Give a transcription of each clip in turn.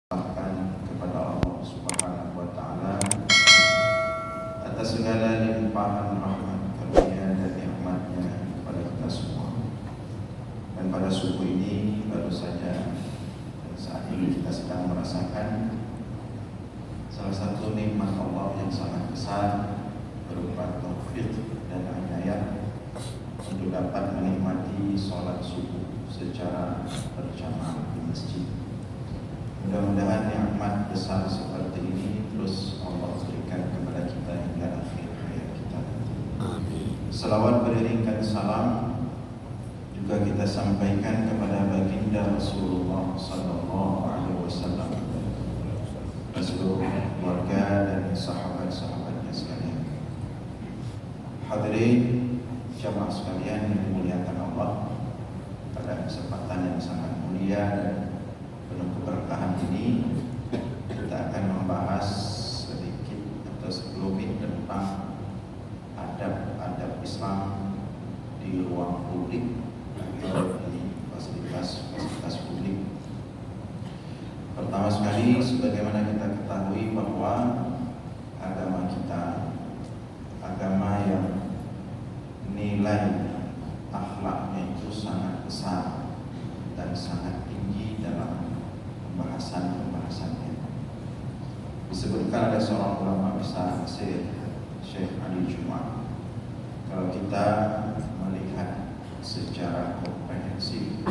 kepada Allah Subhanahu wa taala atas segala limpahan rahmat, karunia dan nikmat-Nya kepada kita semua. Dan pada subuh ini baru saja saat ini kita sedang merasakan salah satu nikmat Allah yang sangat besar berupa taufik dan inayah untuk dapat menikmati sholat subuh secara berjamaah di masjid. Mudah-mudahan nikmat besar seperti ini terus Allah berikan kepada kita hingga akhir hayat kita. Amin. Selawat beriringkan salam juga kita sampaikan kepada baginda Rasulullah Sallallahu Alaihi Wasallam dan seluruh keluarga dan sahabat-sahabatnya sekalian. Hadirin jamaah sekalian yang dimuliakan Allah, pada kesempatan yang sangat mulia dan penuh keberkahan ini kita akan membahas sedikit atau sekelumit tentang adab-adab Islam di ruang publik atau di fasilitas publik. Pertama sekali, sebagaimana kita ketahui bahwa agama kita agama yang nilai akhlaknya itu sangat besar dan sangat tinggi dalam pembahasannya. Disebutkan ada seorang ulama besar, Syekh Ali Juma', kalau kita melihat secara komprehensif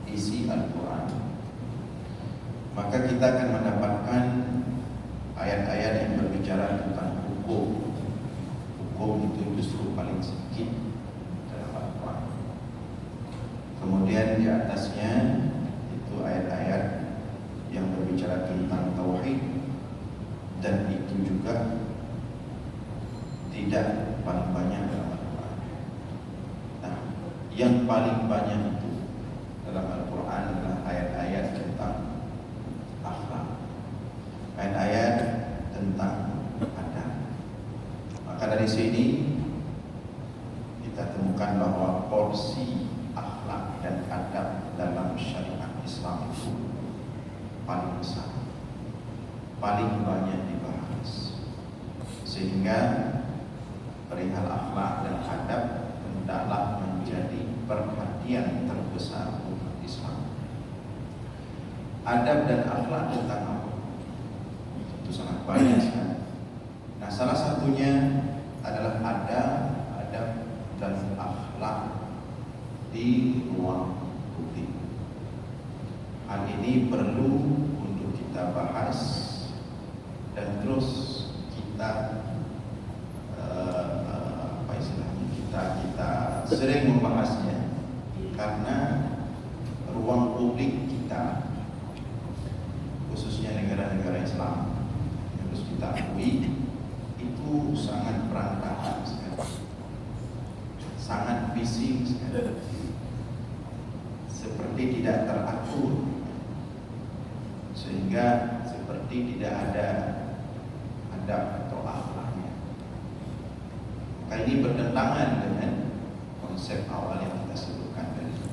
isi Al-Quran, maka kita akan mendapatkan ayat-ayat yang berbicara tentang hukum. Hukum itu justru paling sedikit dalam Al-Quran. Kemudian di atasnya itu ayat-ayat yang berbicara tentang tauhid, dan itu juga tidak paling banyak dalam Al-Quran. Nah, yang paling banyak itu dalam Al-Quran adalah ayat-ayat tentang akhlak, ayat-ayat tentang adab. Maka dari sini kita temukan bahwa porsi akhlak dan adab dalam syariat Islam itu paling besar, paling banyak dibahas, sehingga perihal akhlak dan adab hendaklah menjadi perhatian terbesar umat Islam. Adab dan akhlak tentang apa? Itu sangat banyak sekali. Nah, salah satunya adalah adab dan akhlak di ruang publik. Hal ini perlu untuk kita bahas dan terus kita kita sering membahasnya, karena ruang publik kita, khususnya negara-negara Islam, harus kita akui itu sangat berantakan sekali, sangat bising sekali, seperti tidak teratur, sehingga seperti tidak ada adab atau akhlaknya. Maka ini bertentangan dengan konsep awal yang kita sebutkan tadi,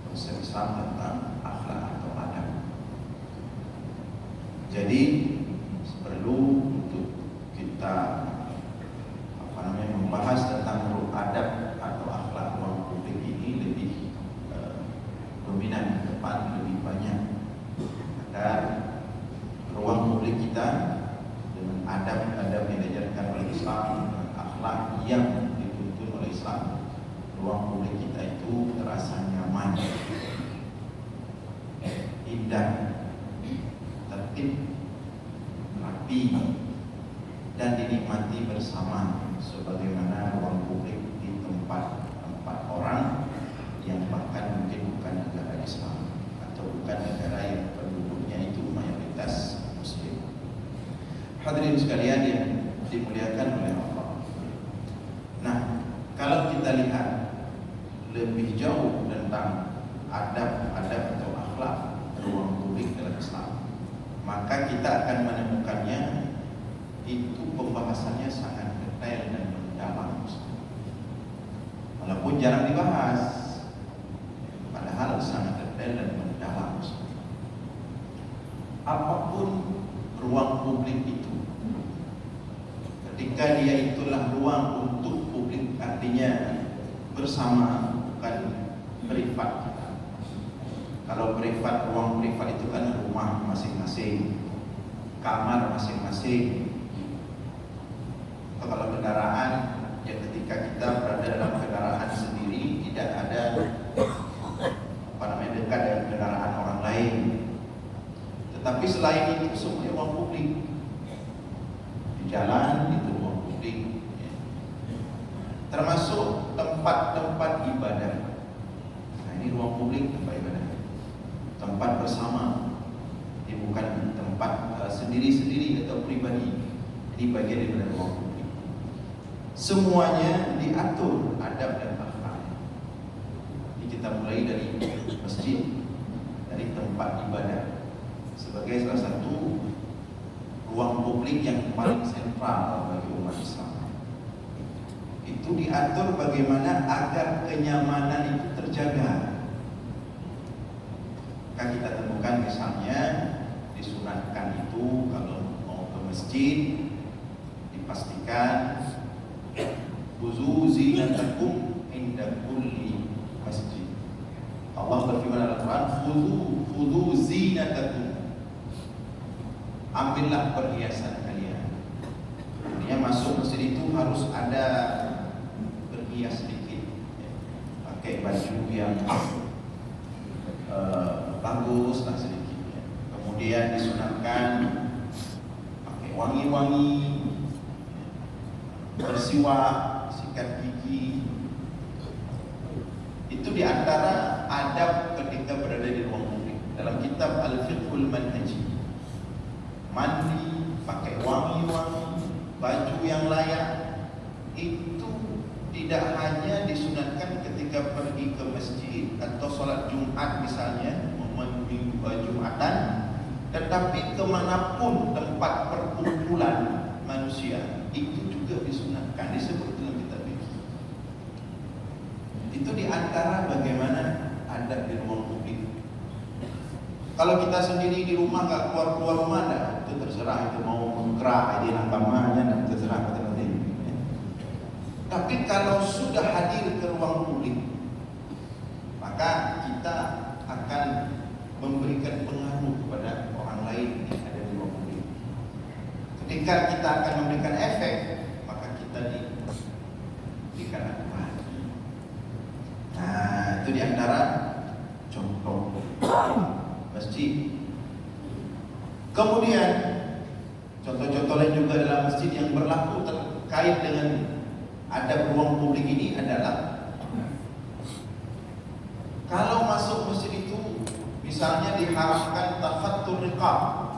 konsep Islam tentang akhlak atau adab. Jadi perlu untuk kita membahas tentang adab atau akhlak ruang publik ini lebih dominan ke depan, lebih banyak, agar ruang publik kita dengan adab-adab yang diajarkan oleh Islam, dengan akhlak yang dituntun oleh Islam, ruang publik kita itu terasa nyaman, indah, tertib, rapi, dan dinikmati bersama, sebagaimana ruang publik di tempat orang yang bahkan mungkin bukan negara Islam atau bukan negara yang penduduknya itu mayoritas Muslim. Hadirin sekalian yang dimuliakan oleh Allah. Nah, kalau kita lihat lebih jauh tentang adab-adab atau akhlak ruang publik dalam Islam, maka kita akan menemukannya itu pembahasannya sangat detail dan mendalam, walaupun jarang dibahas, padahal sangat detail dan mendalam. apapun ruang publik itu, ketika dia itulah ruang untuk publik, artinya bersama, bukan privat. Kalau privat, ruang privat itu kan rumah masing-masing, kamar masing-masing. Kalau kendaraan, ya ketika kita berada dalam kendaraan sendiri, tidak ada dekat dengan kendaraan orang lain. Tetapi selain itu semuanya ruang publik. Di jalan itu ruang publik, termasuk tempat-tempat ibadah. Nah, ini ruang publik, tempat ibadah, tempat bersama. Ini bukan tempat sendiri-sendiri atau pribadi. Ini bagian daripada ruang publik. Semuanya diatur adab dan akhlak. Ini kita mulai dari masjid, dari tempat ibadah, sebagai salah satu ruang publik yang paling sentral bagi umat Islam. Itu diatur bagaimana agar kenyamanan itu terjaga. Kan kita temukan misalnya disunatkan itu kalau mau ke masjid dipastikan khuzu zinatakum inda kulli masjid. Allah berfirman dalam Al-Quran, khuzu zinatakum, ambillah perhiasan kalian. Artinya masuk masjid itu harus ada berhias sedikit, pakai baju yang bagus lah sedikit. Kemudian disunatkan pakai wangi-wangi, bersiwak, sikat gigi. Itu diantara adab ketika berada di ruang publik. Dalam kitab Al-Fiqhul Manhaji, mandi, pakai wangi-wangi, baju yang layak, itu tidak hanya disunatkan ketika pergi ke masjid atau sholat Jumat misalnya, minggu Jumatan, tetapi kemanapun tempat perkumpulan manusia itu juga disunatkan, disebut dalam kitab fikih. Itu diantara bagaimana adab di ruang publik. Kalau kita sendiri di rumah nggak keluar rumah, itu terserah, itu mau menggerak di langkamanya dan terserah penting. Tapi kalau sudah hadir ke ruang publik, maka kita akan memberikan pengaruh kepada orang lain yang ada di ruang publik. Ketika kita akan memberikan efek, maka kita diberikan aturan. Nah, itu diantara contoh masjid. Kemudian contoh-contoh lain juga dalam masjid yang berlaku terkait dengan adab ruang publik ini adalah kalau masuk masjid itu misalnya diharamkan takhattur riqab.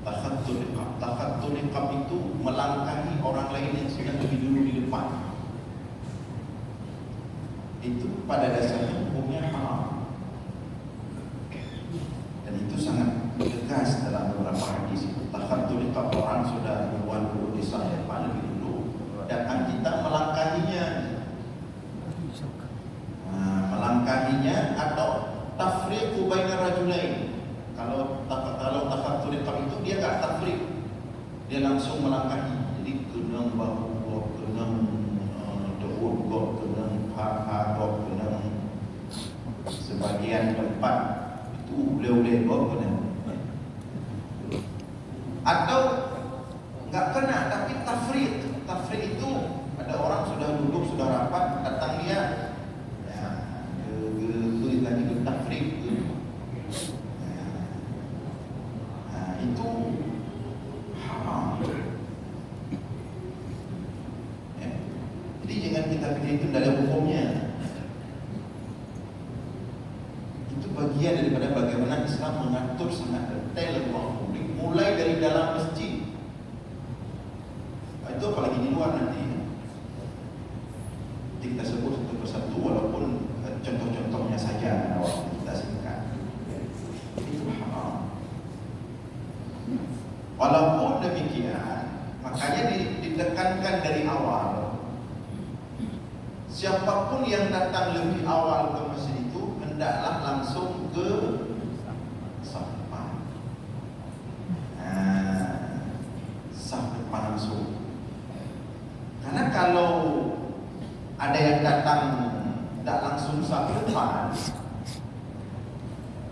Takhattur riqab itu melangkahi orang lain yang sudah lebih dulu di depan. Itu pada dasarnya hukumnya haram. Dan itu sangat tegas dalam beberapa hadis. Takhattur riqab, orang sudah duluan dulu di depan lebih dulu, datang kita melangkahinya. Melangkahinya atau tafriqu bainar rajulain. Kalau takhattur riqab itu dia enggak tafriq, dia langsung melangkahi. Jadi genang bahu, genang daun, genang paha, genang sebagian tempat itu boleh genang. Atau enggak kena tapi tafriq. Tafriq itu ada orang sudah duduk, sudah rapat, datang dia lagi bertafriq. Nah, itu haram. Ya. Jadi jangan kita pikir itu tidak ada hukumnya. Itu bagian daripada bagaimana Islam mengatur sangat detail ruang publik, mulai dari dalam masjid. Itu apalagi di luar nanti. Jadi kita sebut satu persatu walaupun contoh-contohnya saja waktu kita singkat. Itu haram. Walaupun demikian, makanya ditekankan dari awal, siapapun yang datang lebih awal ke masjid itu hendaklah langsung ke saf. tak langsung sampai depan,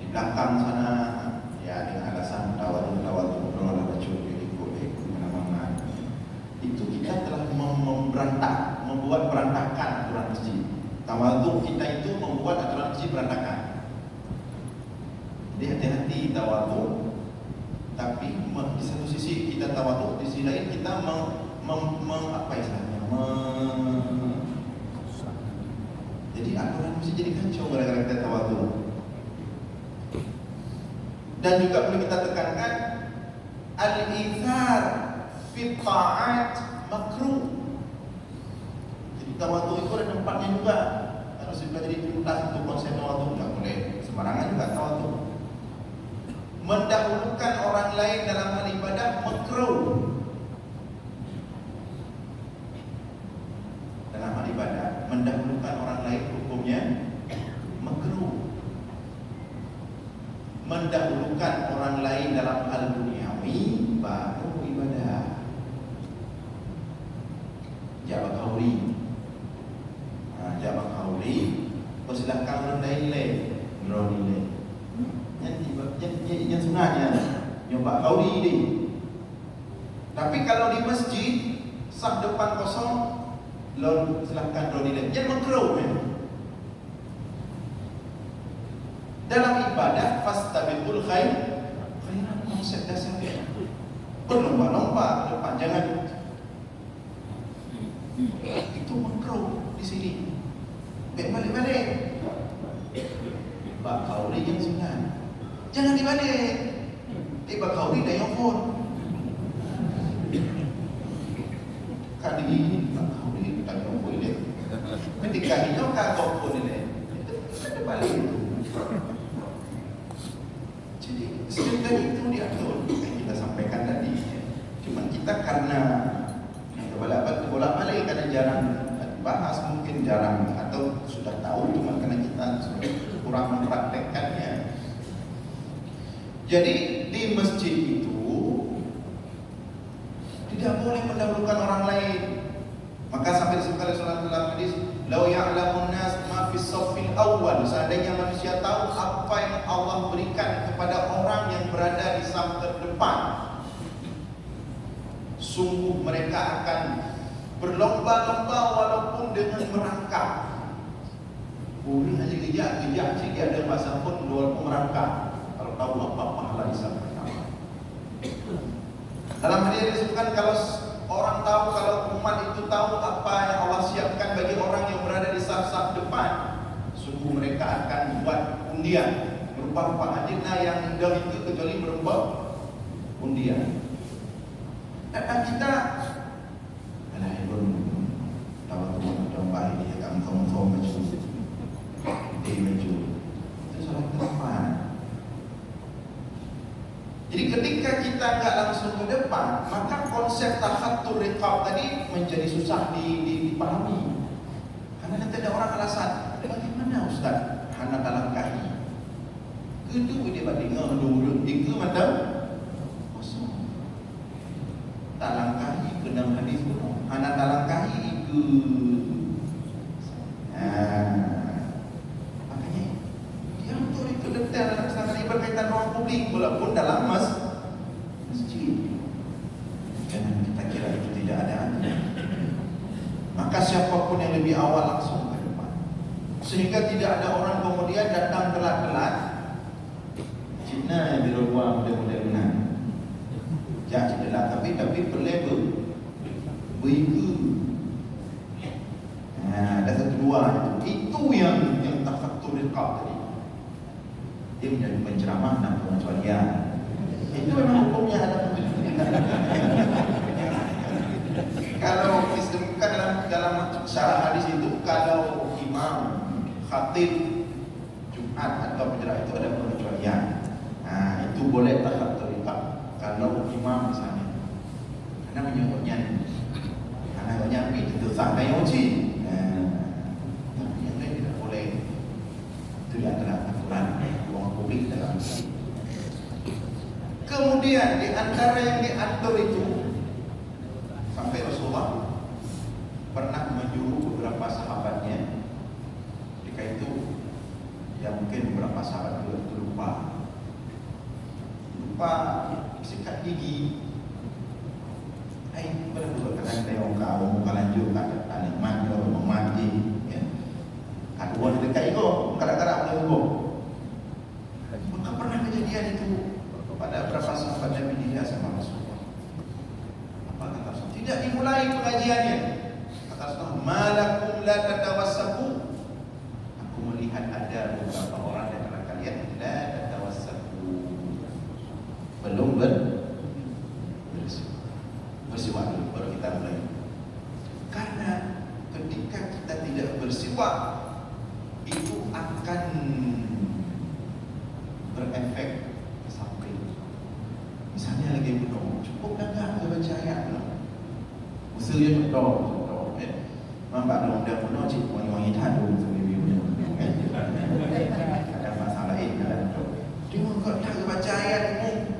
di belakang sana, ya dengan alasan tawadhu berolahraga curi boleh mana-mana. Itu kita telah membuat berantakan aturan masjid. Tawadhu kita itu membuat aturan masjid berantakan. Jadi hati-hati tawadhu. Tapi di satu sisi kita tawadhu, di sisi lain kita apa istilahnya? Jadi aturan mesti jadi kacau gara-gara kita tawadhu. Dan juga perlu kita tekankan al-ithar fi ta'at makruh. Jadi tawadhu itu ada tempatnya juga. Kalau sudah jadi tuntas untuk konsep tawadhu, tidak boleh sembarangan juga tawadhu. Mendahulukan orang lain dalam hal ibadah makruh. Dalam hal ibadah mendahulukan orang lain hukumnya makruh. Mendahulukan orang lain dalam hal duniawi baru ibadah. Jawab kauli. Jawab kauli. Persilahkan rendah nilai, nilai. Yang sebenarnya nyoba kauli ini. Tapi kalau di masjid saf depan kosong, lalu silahkan roh nilai. Jangan makruh ya. Dalam ibadah fastabiqul khairat, konsep dasarnya berlomba-lomba depan, jangan itu makruh di sini. Balik-balik. Bak kauli yang sunat. Jangan dibalik. Bak kauli dah yang pun. Kali ini bak kauli tak yang pun ini. Ketika itu kagok pun ini. Itu balik. Jadi sedangkan itu diatur yang kita sampaikan tadi. Cuma kita karena bolak-balik karena jarang bahas, mungkin jarang atau sudah tahu, cuma karena kita kurang mempraktekkannya. Jadi di masjid itu tidak boleh mendahulukan orang lain. Maka sampai disebutkan oleh Rasulullah dalam hadis, "Lau ya'lamun nas ma fis saffil awwal." Seandainya manusia tahu apa yang Allah berikan kepada orang yang berada di saf terdepan, sungguh mereka akan berlomba-lomba walaupun dengan merangkak. Boleh aja kejap sih dia ada masa pun walaupun merangkak. Kalau tahu apa pahala di saf pertama. Dalam hadis disebutkan kalau orang tahu, kalau umat itu tahu apa yang Allah siapkan bagi orang yang berada di saf-saf depan, sungguh mereka akan buat undian berupa adina yang indah itu kecuali berupa undian. Dan kita tahu domba ini akan kamu maju, dia maju. Itu salah tempat. Jadi ketika kita nggak langsung ke depan, maka konsep tahattur riqab tadi menjadi susah dipahami. Karena nanti ada orang alasan, bagaimana Ustaz? Hana talangkahi. Kedua dia bandingkan dulu, tiga macam kosong. Talangkahi kenang hadis pun, hana talangkahi makanya dia untuk itu detail dalam sangat berkaitan ruang publik walaupun dalam masjid. Jangan kita kira itu tidak ada. Maka siapapun yang lebih awal langsung ke depan, sehingga tidak ada orang kemudian datang telat-telat. Cina yang di ruang model-modelan. Jangan cedera tapi berlevel beriku. Ada satu dua itu yang tafattur riqab tadi. Dia menjadi penceramah dan pengecualian. Itu memang hukumnya ada. Kalau disebutkan dalam syarah hadis itu, kalau imam, khatib Jumat atau penceramah itu ada pengecualian. Itu boleh tafattur riqab. Kalau imam misalnya, karena menyebutnya itu sah kayak uji. Tapi yang lain tidak boleh. Itu di antara aturan ruang publik dalam Islam. Kemudian di antara yang diatur itu, sampai Rasulullah pernah menyuruh beberapa sahabatnya itu yang mungkin beberapa sahabat juga itu lupa sikat gigi. Betul kadang kita orang kau bukan lanjut kat nikmat dia memati ya. Kadang dekat itu kadang-kadang boleh go. Maka pernah kejadian itu pada beberapa sahabat Nabi dia sama Rasulullah. Apa kata Rasul? Tidak dimulai pengajiannya. Kata Rasulullah, "Malakum la tatawassaku." Aku melihat ada beberapa orang di antara kalian la tatawassaku. Belum bersiwak dulu baru kita mulai. Karena ketika kita tidak bersiwak itu akan berefek sampai misalnya lagi penuh cukup dah tak baca ayat penuh usul dia contoh nampak dong dia penuh cik wangi-wangi tadu sebagai penuh ada masalah ini dalam tu cuma kau tak baca ayat ini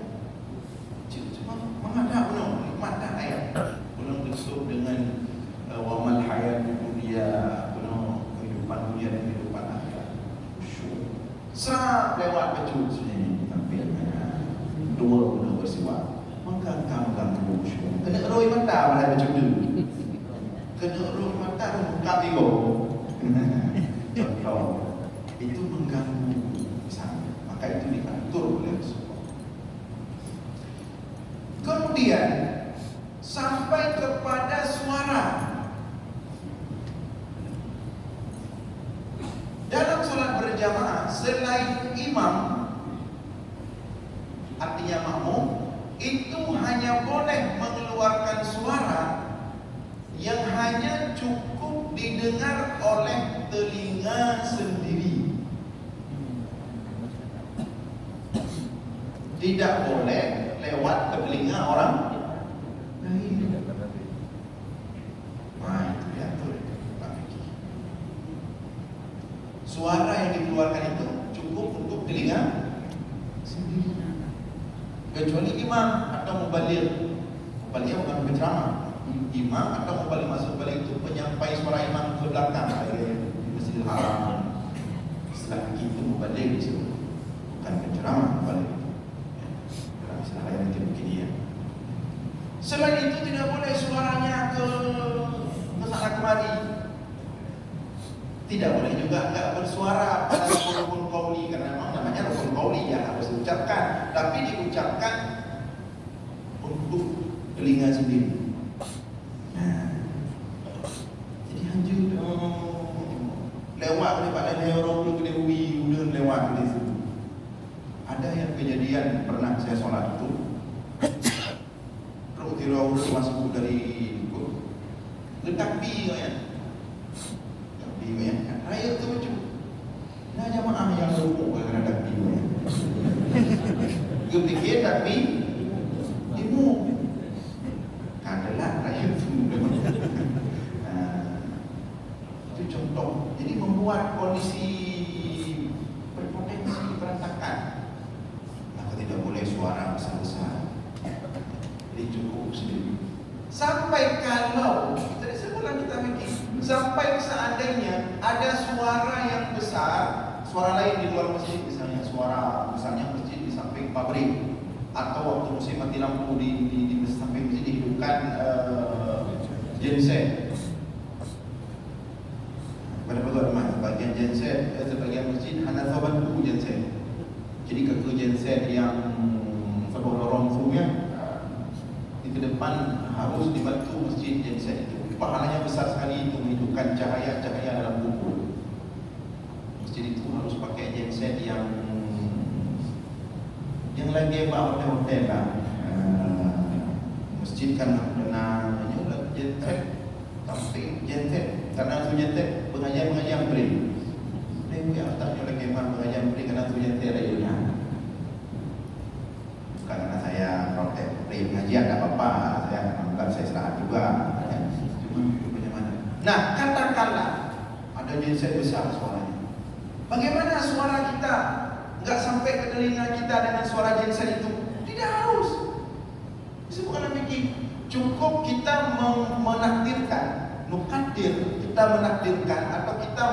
cuma menghadap penuh nikmat tak ayat belum tutup dengan wamal hayat dunia penuh kehidupan dunia dan kehidupan akhirat serap lewat baju sini tapi dua guna bersiwak menggang khusyuk kena roi mata pada baju dulu kena roi mata muka bigo contoh itu mengganggu misalnya maka itu diatur oleh Rasulullah. Kemudian sampai kepada suara. Dalam sholat berjamaah selain imam artinya makmum itu hanya boleh mengeluarkan suara yang hanya cukup didengar oleh telinga sendiri. Tidak boleh lewat ke telinga orang lain. Nah, itu diatur. Suara yang dikeluarkan itu cukup untuk telinga sendiri. Kecuali imam atau mubaligh. Mubaligh bukan penceramah. Imam atau mubaligh maksud mubaligh itu penyampai suara imam ke belakang di Masjidil Haram. Istilah itu mubaligh disebut. Bukan penceramah mubaligh. Dalam istilah lain mungkin ya. Selain itu tidak boleh suaranya ke sana kemari. Tidak boleh juga enggak bersuara pada rukun qauli karena memang namanya rukun qauli ya harus diucapkan, tapi diucapkan untuk telinga sendiri. Nah, jadi hanjur lewat daripada neurologi ke dewi udah lewat di situ. Ada yang kejadian pernah saya sholat itu, roh masuk dari letak bi ya. Raya tu macam nah jamaah yang rukuk kerana takbir dia fikir takbir ilmu adalah raya tu itu contoh. Jadi membuat kondisi berpotensi berantakan. Maka tidak boleh suara besar-besar, jadi cukup sendiri. Sampai kalau tadi sebulan kita mikir, sampai seandainya ada suara yang besar, suara lain di luar masjid, misalnya suara misalnya masjid di samping pabrik, atau waktu musim mati lampu di samping masjid dihidupkan genset. Pada betul rumah sebagian genset, sebagian masjid hanya sobat buku genset. Jadi ke genset yang lorong tu ya, di depan harus dibantu masjid genset itu. Pahalanya besar sekali untuk menghidupkan cahaya-cahaya dalam buku. Masjid itu harus pakai genset yang lagi hotel lah. Masjid kan pernah menyulat genset, tapi genset karena tu genset pengajian beri. Dia atasnya lagi pengajian beri karena tu genset ada juga. Bukan karena saya protes beri pengajian tak apa-apa, saya istirahat juga. Nah, katakanlah ada genset besar suaranya. Bagaimana suara kita enggak sampai ke telinga kita dengan suara genset itu? Tidak harus. Itu bukan fikih. Cukup kita menakdirkan nukadir, kita menakdirkan atau kita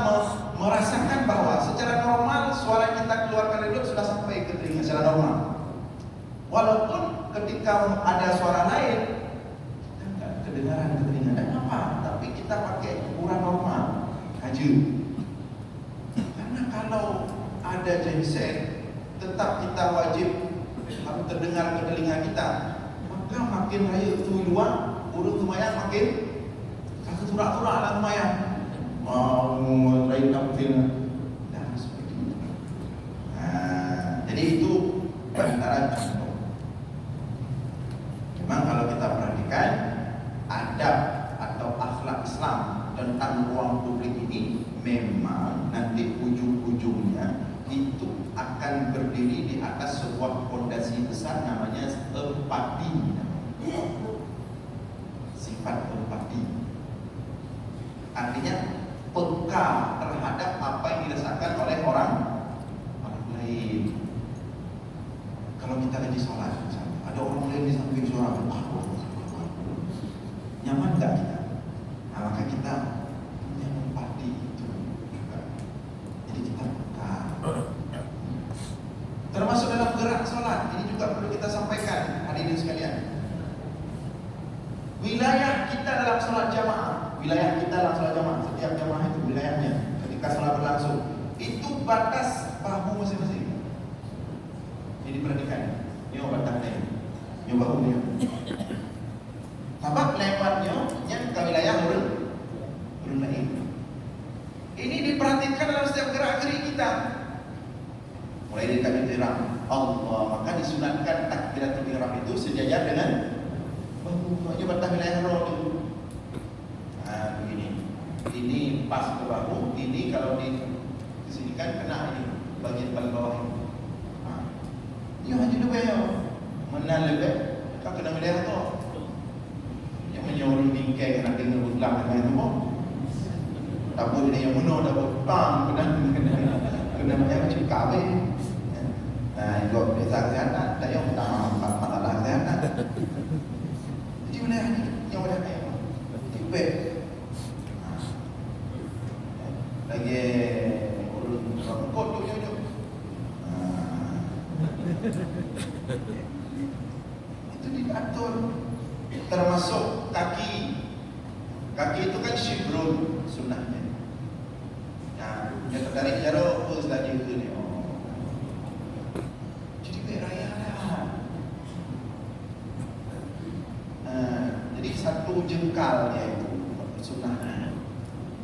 merasakan bahwa secara normal suara yang kita keluarkan dari mulut sudah sampai ke telinga secara normal. Walaupun ketika ada suara lain kita enggak kedengaran ke telinga, dan apa? Tapi kita pakai ukuran normal aja. Karena kalau ada genset, tetap kita wajib harus terdengar ke telinga kita. Maka makin raya tu luar, urut tumayang makin rasa turak-turak lah tumayang. Lain tampil dan seperti itu. Jadi itu antara contoh. Memang kalau kita perhatikan adab atau akhlak Islam tentang ruang publik ini, memang nanti ujung-ujungnya itu akan berdiri di atas sebuah fondasi besar namanya empati. Sifat empati artinya peka terhadap apa yang dirasakan oleh orang lain. Kalau kita lagi sholat, ada orang lain di samping suara, nyaman gak kita? Nah, maka kita punya empati itu juga. Jadi kita peka. Termasuk dalam gerak sholat, ini juga perlu kita sampaikan, hadirin sekalian. Wilayah kita dalam sholat jamaah, setiap jamaah itu wilayahnya ketika sholat berlangsung, itu batas bahu masing-masing. Jadi perhatikan, ini batasnya, ini bahunya. Sebab lewatnya yang ke wilayah urun lain. Ini diperhatikan dalam setiap gerak-gerik kita. Mulai dari takbir ihram, Allah, maka disunatkan takbiratul ihram itu sejajar dengan bahu, aja batas wilayah roh itu. Begini. Ini pas ke bahu, ini kalau di sini kan kena ini bagian paling bawah ini. Ini hanya dua ya, mana lebih? Kau kena wilayah tu. Yang menyuruh tingkai kena dengar ulang dengan itu pun. Tak boleh dia yang muno, tak boleh pang, kena macam kabe. Nah, itu biasa kesehatan, tak yang utama masalah kesehatan. Jadi wilayah ni yang ada ni, tipe. Lagi urut rambut tu je. Itu diatur. Termasuk kaki. Kaki itu kan syibrun sunnahnya. Nah, yang tertarik jarak pun saja itu ni. Jadi beraya lah. Jadi satu jengkal dia itu sunnahnya.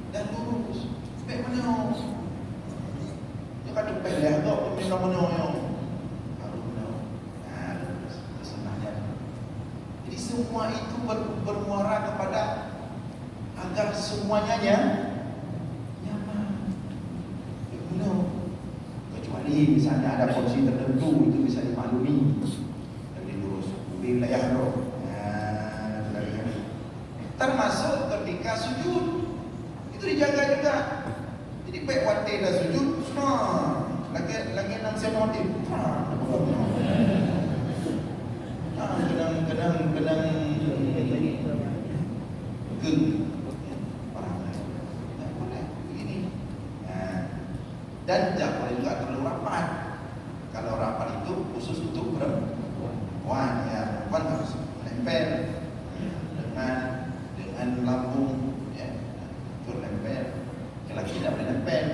Dan lurus. Baik mana? Dia kata baik dia tu minta mana yang semua itu bermuara kepada agar semuanya nyaman. Kecuali misalnya ada kondisi tertentu itu bisa dimaklumi. Jadi lurus wilayah roh. Termasuk ketika sujud itu dijaga juga. Jadi baik waktu dah sujud, lagi nang senotif. Kadang geng orang lain. Tak boleh begini. Dan tak boleh juga terlalu rapat. Kalau rapat itu khusus untuk perempuan, ya, perempuan harus nempel dengan lambung, ya, itu nempel. Laki tidak boleh nempel.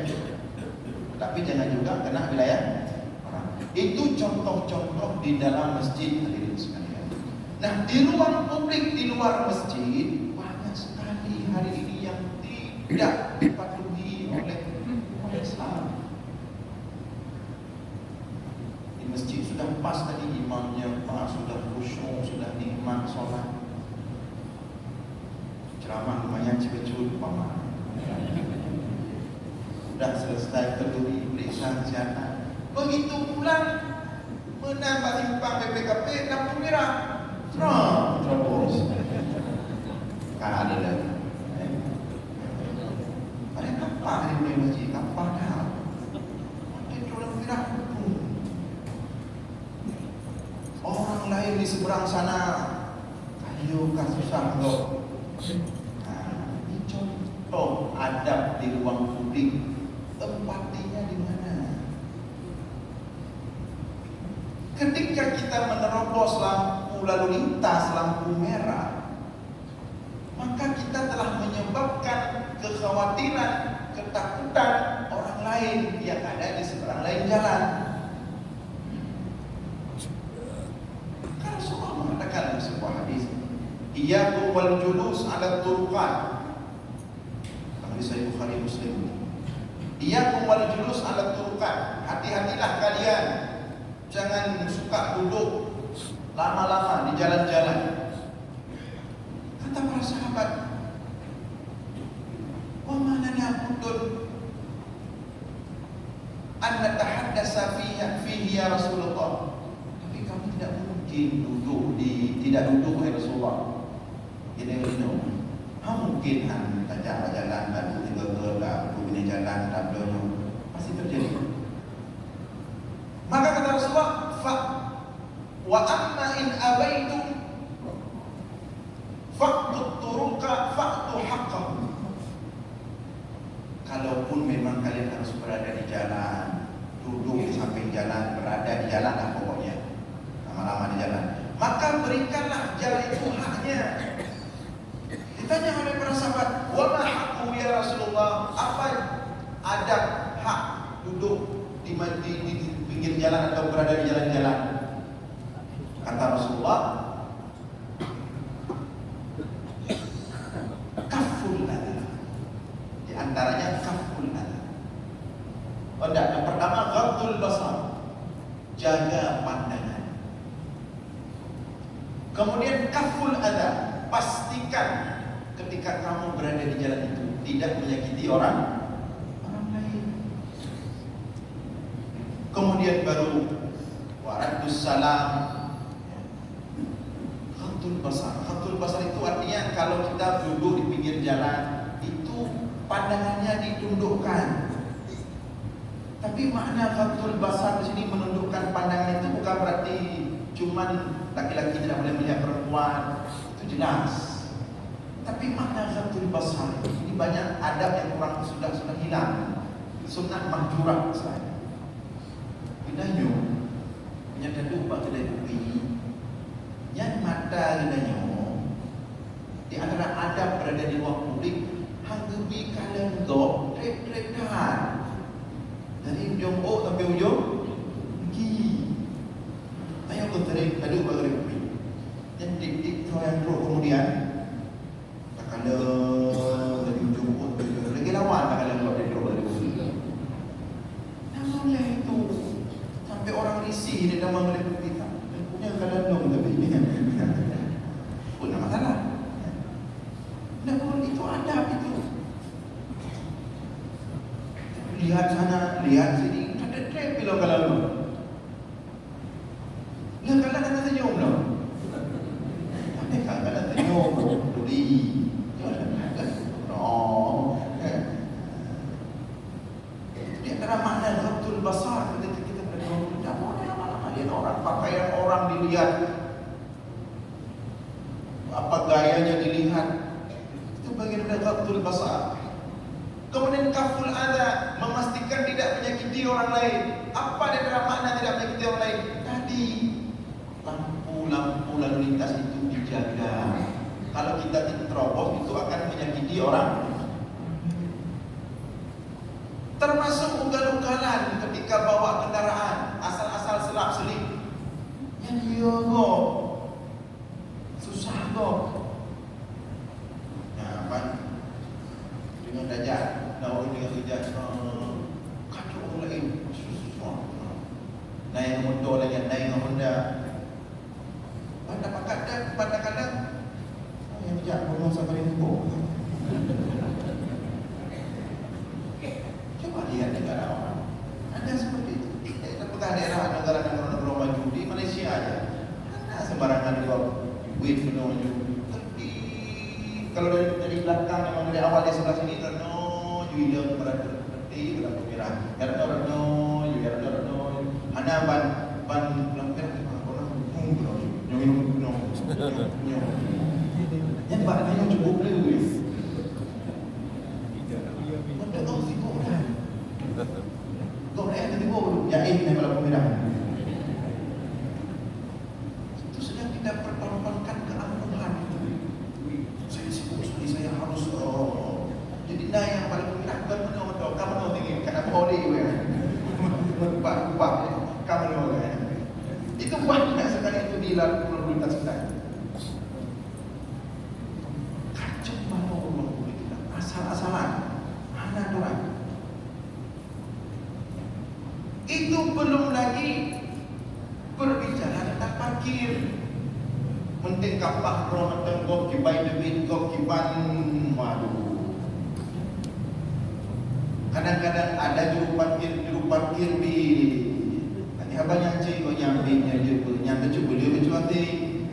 Tapi jangan juga kena wilayah orang. Itu contoh-contoh di dalam masjid, hadirin sekalian. Nah, di ruang publik di luar masjid banyak sekali hari ini yang tidak dipatuhi oleh Islam. Di masjid sudah pas tadi imamnya, sudah khusyuk, sudah nikmat solat. Ceramah lumayan cepat-cepat paman. Sudah selesai kenduri periksa kesihatan. Begitu pulang menambah simpang PPKP lampu merah. Terus ada lagi. Ada kapal di masjid, kapal dah. Itu lampu merah. Orang lain di seberang sana, ayo kan susah loh. Ini Oh, adab di ruang publik, empatinya di mana? Ketika kita menerobos lampu lalu lintas, lampu merah, maka kita telah menyebabkan kekhawatiran, ketakutan orang lain yang ada di seberang lain jalan. Karena Rasulullah mengatakan dalam sebuah hadis, iyyakum wal julus ala turuqat. Hadis Sahih Bukhari Muslim. Iyyakum wal julus ala turuqat. Hati-hatilah kalian, jangan suka duduk lama-lama di jalan-jalan. Kata para sahabat, wa mana na'budun an natahaddasa fihi ya Rasulullah. Tapi kami tidak mungkin tidak duduk ya Rasulullah. Ini mungkin jalan lalu tiga-tiga ini jalan tak pasti terjadi. Maka kata Rasulullah, wa amma in abaitum faqtut turuqa faqtu haqqahu. Kalaupun memang kalian harus berada di jalan, duduk di samping jalan, berada di jalan lah pokoknya, lama-lama di jalan, maka berikanlah jalan itu haknya. Ditanya oleh para sahabat, wa ma haqqu ya Rasulullah, apa adab hak duduk di pinggir jalan atau berada di jalan-jalan? Kata Rasulullah, kaful adha. Di antaranya kaful adha. Oh enggak, yang pertama ghaddul basar, jaga pandangan. Kemudian kaful adha, pastikan ketika kamu berada di jalan itu tidak menyakiti orang lain. Kemudian baru wa'adus salam, khatul basar. Khatul basar itu artinya kalau kita duduk di pinggir jalan itu pandangannya ditundukkan. Tapi makna khatul basar di sini menundukkan pandangan itu bukan berarti cuman laki-laki tidak boleh melihat perempuan, itu jelas. Tapi makna khatul basar ini banyak adab yang kurang sudah hilang. Sunnah mahjurah saya. Dinanyo punya dadu bak kedai kopi. Yang mata dinanyo di antara adab berada di ruang publik, hanggebi kalian go trek-trekan dari ujung O sampai ujung G. Ayo kau tarik dadu bak kedai kopi. Dan dik-dik yang kemudian kalau dari ujung O lagi lawan kalian buat dari dari kopi. Namanya itu sampai orang risih dia nama mereka kita. Punya keadaan dong tapi ini punya masalah. Namun itu adab itu. Lihat sana, lihat sini, ada trap bilang kalau lihat kalau ada senyum loh. Ada kalau senyum, tuli. Di antara makna ghaddul basar ketika kita berada di tidak boleh lama-lama lihat orang, pakaian orang dilihat, apa gayanya dilihat, itu bagian dari ghaddul basar. Kemudian kaful adha, memastikan tidak menyakiti orang lain. Apa di antara makna tidak menyakiti orang lain? Tadi lampu lalu lintas itu dijaga. Kalau kita terobos itu akan menyakiti orang. Termasuk ugal-ugalan ketika bawa kendaraan, asal-asal selap-selip. Yang dia kok susah kok. Nah, apa? Dengan dajat, nak dengan dajat, kacau orang lain, susah. Naik motor lagi, naik Honda. Kadang-kadang yang bijak ngomong sampai info. Coba lihat negara orang. Ada seperti itu. Apakah daerah negara-negara maju di Malaysia aja? Ada sembarangan jual duit menuju. Tapi kalau dari belakang memang dari awal dia sebelah sini terno jual berada berarti berapa merah. Karena terno, hana ban lampiran orang yang bakal cukup dulu. kita pertontonkan keangkuhan itu. Saya sibuk sekali, saya harus jadi yang paling menyenangkan kamu tinggi karena body berubah kamu itu banyak sekali itu di lalu lintas kita. Kacau mau kita asal-asalan, anak orang. Itu belum lagi berbicara tentang parkir. Penting kapah roh tenggok kibai debit kok kiban, waduh. Kadang-kadang ada juru parkir di nanti abang yang cik kau nyambinya dia nyampe cuba dia bercuati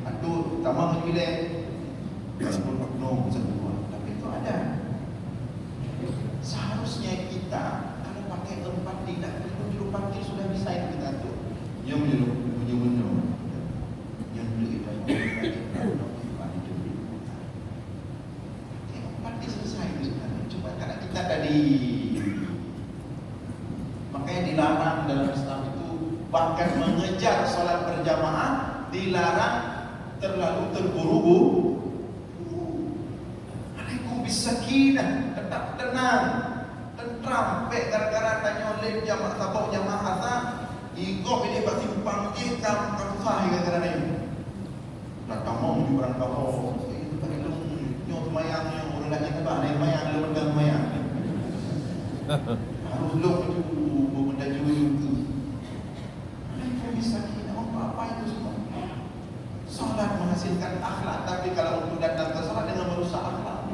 aduh tamang bilik walaupun oknum satu tapi itu ada. Seharusnya kita kalau pakai tempat tidak perlu juru parkir sudah bisa itu kita tuh yang menyuruh yang itu parkir selesai itu sebenarnya. Cuma karena kita tadi makanya dilarang dalam Islam itu, bahkan mengejar sholat berjamaah dilarang terlalu terburu-buru. Alaikum bisakinah, tetap tenang, tentram. Gara-gara tanya oleh jamaah tabok jamaah asal, igok ini pasti panggil kamu sah gara-gara ini. Datang mau di orang kau, itu pakai nyo mayang yang orang lagi tebak, naik mayang lu mengang mayang. Harus long itu benda juga. Alaikum bisakinah, apa itu semua? Salat menghasilkan akhlak, tapi kalau untuk datang ke salat dengan merusak akhlak.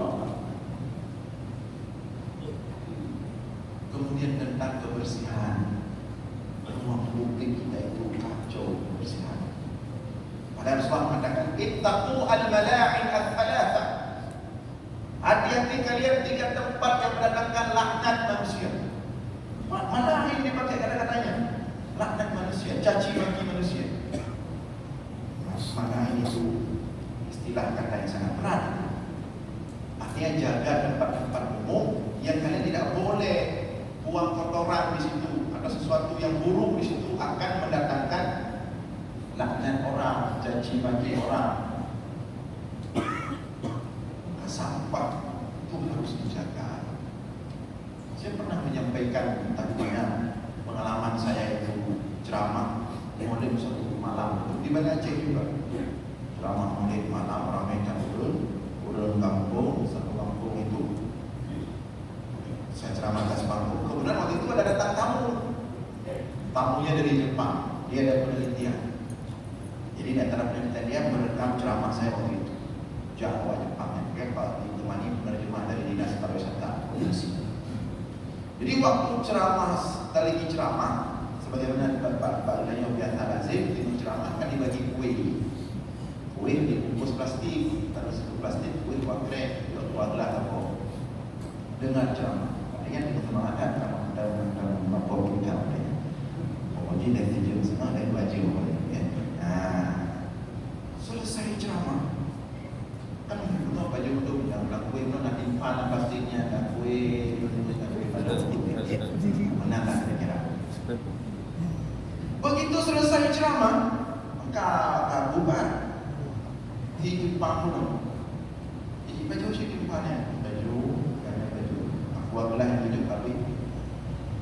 Kemudian tentang kebersihan, ruang publik kita itu kacau kebersihan. Pada Rasulullah mengatakan, ittaqu al-mala'in al-thalatha. Hati-hati kalian 3 tempat yang mendatangkan laknat manusia. Mala'in dipakai kata-katanya, laknat manusia, caci maki manusia. Mala'in itu istilah kata yang sangat berat. Artinya jaga tempat-tempat umum yang kalian tidak boleh buang kotoran di situ, ada sesuatu yang buruk di situ akan mendatangkan laknat orang, caci maki orang. Sampah itu harus dijaga. Saya pernah menyampaikan tentang pengalaman saya itu ceramah maulid satu malam di Banda Aceh juga. Ceramah maulid malam ramai urun kampung, satu kampung itu. Saya ceramah atas panggung. Kemudian waktu itu ada datang tamu. Tamunya dari Jepang. Dia ada penelitian. Jadi di antara penelitian dia merekam ceramah saya waktu itu. Jawa Jepang. Pak ditemani penerjemah dari Dinas Pariwisata. Jadi waktu ceramah, lagi ceramah, sebagaimana Pak Ilanya biasa lazim, itu ceramah kan dibagi kue dibungkus plastik, taruh satu plastik, kue wakrek, wagelah apa, dengan ceramah. Dengan semangat dalam lapor kita, pokoknya dari jam setengah dari baju, selesai ceramah. Kan untuk baju untuk yang kue itu nanti panas plastiknya dan kue pada mana tak kira-kira. Begitu selesai ceramah, maka bubar di panggung. Jadi baju si timpannya baju aku belah yang tujuh kali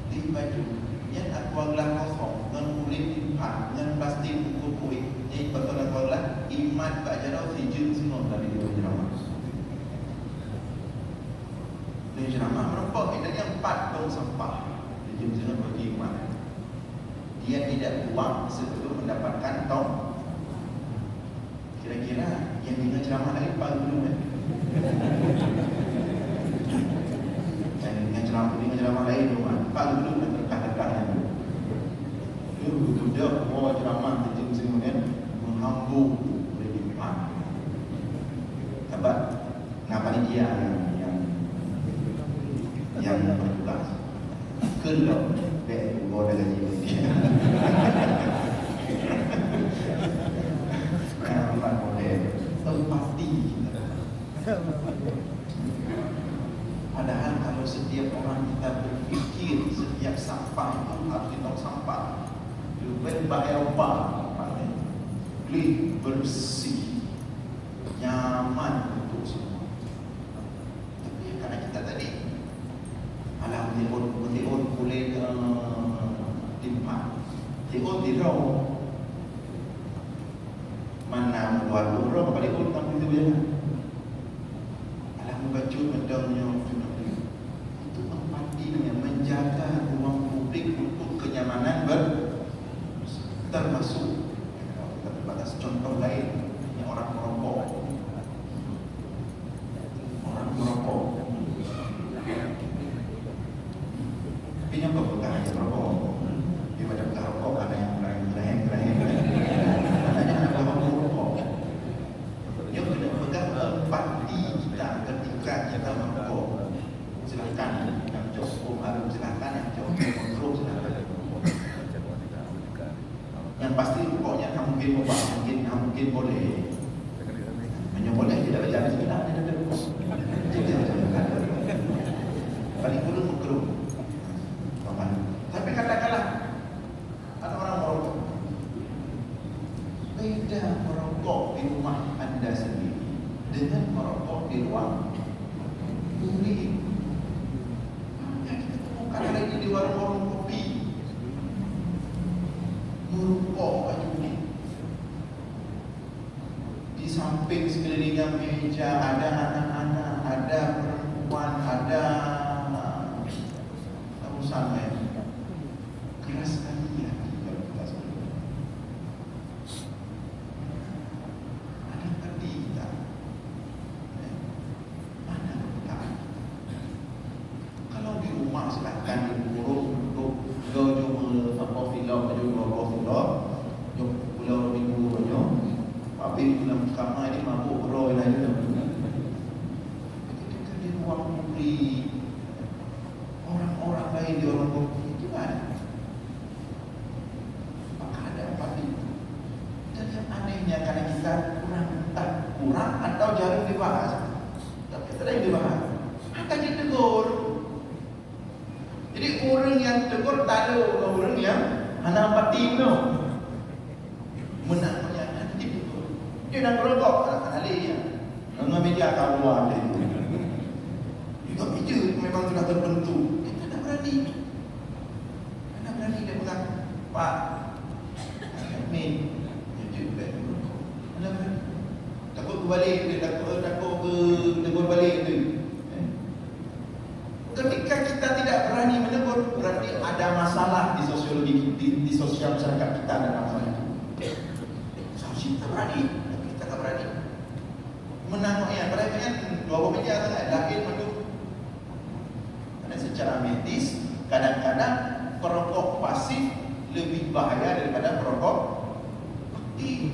di baju yang aku belah kosong dengan kulit timpan dengan plastik buku kue. Jadi betul aku belah iman bajarau sijil semua dari dua ceramah. Dari ceramah merempok kita yang 4 tong sampah di jam bagi iman. Dia tidak buang sebelum mendapatkan tong. Kira-kira yang dengan ceramah lain paling belum dengan ceramah lain paling belum terkadang-kadang itu dia mau ceramah di jam kemudian menghambung oleh iman. Sebab ngapa ni dia yang bertugas kelop dek gua dah gaji dia. Nampak boleh pasti. Padahal kalau setiap orang kita berfikir setiap sampah itu harus ditong sampah. Lebih baik Eropa, beli bersih, nyaman untuk semua. Tapi karena kita tadi alam tiun boleh timpa, tiun dirau mana buat orang balik pun tak begitu je lah. Alam baju medangnya itu empatinya menjaga ruang publik untuk kenyamanan termasuk kita terbatas contoh lain yang orang merokok. Tapi yang bukan hanya merokok. Dia macam tak rokok ada yang gerahim. Yang kena pegang empati kita ketika kita merokok. Silakan yang jauh harum, silakan yang jauh kontrol, silakan. Yang pasti pokoknya kamu mungkin ubah, mungkin boleh. Hanya boleh tidak berjalan sebenarnya tidak ada. Paling kurang makruh. Tapi katakanlah ada orang merokok. Beda merokok di rumah anda sendiri dengan merokok di ruang publik. Kita temukan hari ini di warung-warung kopi merokok baju ni. Di samping sekelilingnya meja ada anak-anak, ada perempuan, ada urusan lain. Keras sekali ya kalau kita sebut. Ada tadi kita. Mana kepekaan? Kalau di rumah silakan dikurung untuk jauh-jauh apa film, jauh pulau minggu rojo. Tapi dalam kamar ini mabuk roy lah itu. Ketika di ruang publik orang-orang lain di orang publik itu kan maka ada empati. Dan yang anehnya karena kita kurang atau jarang dibahas, tapi sering dibahas, maka ditegur. Jadi orang yang tegur tak ada orang yang hanya empati no. Menangnya nanti ditegur. Dia nak merokok anak-anak dia. Dengan media kawan dia. Juga meja memang sudah terbentuk. Dia tak berani dia pegang Pak admin dia juga mana berani takut berbalik dia takut tegur balik tu. Ketika kita tidak berani menegur berarti ada masalah di sosiologi di sosial masyarakat kita ada masalah. Kita berani tapi kita tak berani menangnya padahal kan dua meja sangat lahir menduk. Karena secara medis kadang-kadang perokok pasif lebih bahaya daripada perokok aktif.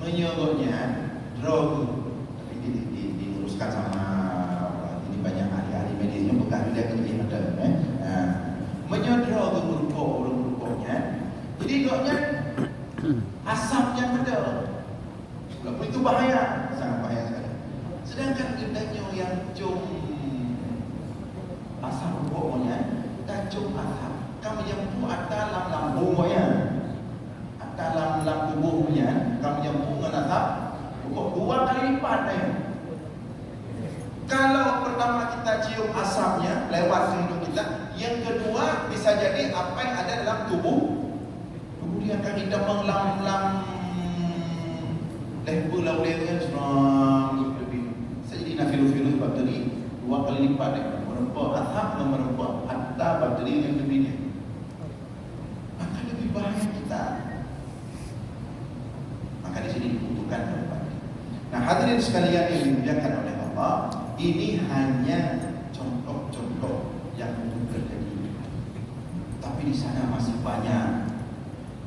Menyebutnya drug, tapi diluruskan sama ini banyak ahli-ahli medisnya bukan dia kerja ada. Menyodrog merokoknya, jadi koknya asapnya ada. Walaupun itu bahaya, sangat bahaya sekali. Sedangkan gendanya yang cium asap rokoknya, tak cium asap. Kamu yang tu atas lambung moya, atas dalam tubuhnya, kamu yang dengan asap rokok 2 kali lipat ya. Kalau pertama kita cium asapnya lewat hidung kita, yang kedua bisa jadi apa yang ada dalam tubuh dia akan hitam menglam-lam level laulnya serang lebih. Saya jadi nafilu-filu bakteri 2 kali lipat merempah asap dan merempah hatta bakteri yang lebihnya. Maka lebih bahaya kita. Maka di sini dibutuhkan empati. Nah, hadirin sekalian yang dimuliakan oleh Allah, ini hanya contoh-contoh yang terjadi. Tapi di sana masih banyak.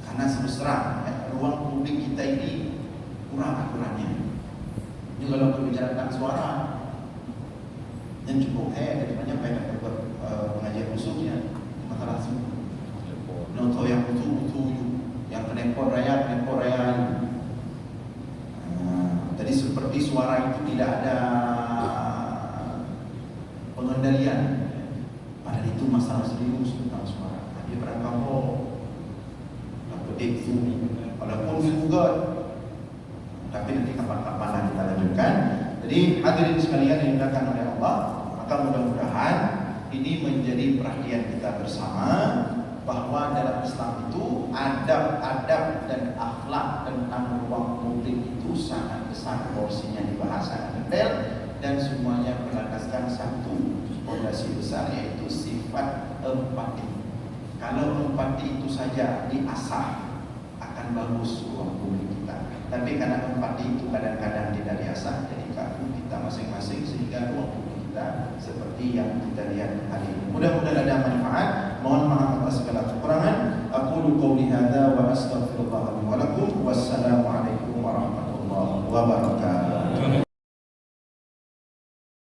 Karena semesta ruang publik kita ini kurang aturannya. Ini kalau berbicara tentang suara yang cukup banyak banyak pengajian khususnya masalah semua. Noto yang betul-betul yang penempor raya. Jadi seperti suara itu tidak ada pengendalian. Padahal itu masalah serius tentang suara. Dia berangkap itu walaupun God. Tapi nanti kapan-kapan kita lanjutkan. Jadi hadirin sekalian yang dimuliakan oleh Allah, maka mudah-mudahan ini menjadi perhatian kita bersama bahwa dalam Islam itu adab-adab dan akhlak tentang ruang publik itu sangat besar porsinya dibahas detail dan semuanya berlandaskan satu fondasi besar, yaitu sifat empati. Kalau empati itu saja diasah akan bagus ruang publik kita. Tapi karena empati itu kadang-kadang tidak diasah, jadi kaku kita masing-masing sehingga ruang publik kita seperti yang kita lihat hari ini. Mudah-mudahan ada manfaat. Mohon maaf atas segala kekurangan. Aqulu qouli hadza wa astaghfirullah li wa lakum. Wassalamu alaikum warahmatullahi wabarakatuh.